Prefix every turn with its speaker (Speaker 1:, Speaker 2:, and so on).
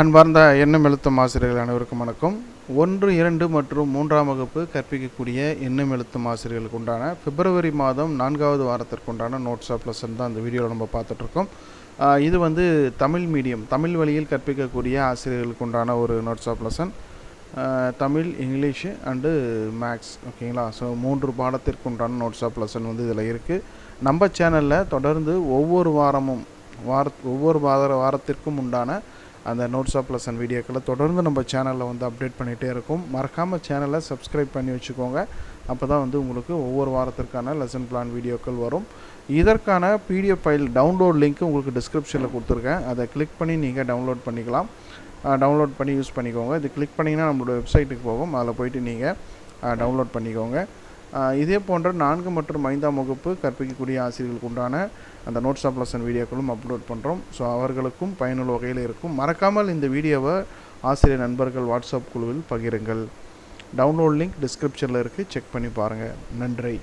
Speaker 1: அன்பார்ந்த எண்ணம் எழுத்தும் ஆசிரியர்கள் அனைவருக்கும் வணக்கம். 1, 2 மற்றும் 3ஆம் வகுப்பு கற்பிக்கக்கூடிய எண்ணம் எழுத்தும் ஆசிரியர்களுக்கு உண்டான பிப்ரவரி மாதம் 4வது வாரத்திற்குண்டான நோட்ஸ் ஆஃப் லெசன் தான் இந்த வீடியோவில் நம்ம பார்த்துட்ருக்கோம். இது வந்து தமிழ் மீடியம், தமிழ் வழியில் கற்பிக்கக்கூடிய ஆசிரியர்களுக்கு உண்டான ஒரு notes of lesson. Tamil, English and maths, ஓகேங்களா? ஸோ 3 பாடத்திற்கு உண்டான நோட்ஸ் ஆஃப் லெசன் வந்து இதில் இருக்குது. நம்ம சேனலில் தொடர்ந்து ஒவ்வொரு வாரத்திற்கும் உண்டான அந்த நோட்ஸ் ஆஃப் லெசன் வீடியோக்களை தொடர்ந்து நம்ம சேனலில் வந்து அப்டேட் பண்ணிகிட்டே இருக்கும். மறக்காமல் சேனலை சப்ஸ்கிரைப் பண்ணி வச்சுக்கோங்க. அப்போ தான் வந்து உங்களுக்கு ஒவ்வொரு வாரத்திற்கான லெசன் பிளான் வீடியோக்கள் வரும். இதற்கான பிடிஎஃப் ஃபைல் டவுன்லோட் லிங்க் உங்களுக்கு டிஸ்கிரிப்ஷனில் கொடுத்துருக்கேன். அதை கிளிக் பண்ணி நீங்கள் டவுன்லோட் பண்ணிக்கலாம். டவுன்லோட் பண்ணி யூஸ் பண்ணிக்கோங்க. இது கிளிக் பண்ணிங்கன்னா நம்மளோட வெப்சைட்டுக்கு போகும். அதில் போய்ட்டு நீங்கள் டவுன்லோட் பண்ணிக்கோங்க. இதே போன்ற 4 மற்றும் 5ஆம் வகுப்பு கற்பிக்கக்கூடிய ஆசிரியர்களுக்கு உண்டான அந்த நோட்ஸ் ஆஃப் லெசன் வீடியோக்களும் அப்லோட் பண்ணுறோம். ஸோ அவர்களுக்கும் பயனுள்ள வகையில் இருக்கும். மறக்காமல் இந்த வீடியோவை ஆசிரியர் நண்பர்கள் வாட்ஸ்அப் குழுவில் பகிருங்கள். டவுன்லோட் லிங்க் டிஸ்கிரிப்ஷனில் இருக்குது, செக் பண்ணி பாருங்கள். நன்றி.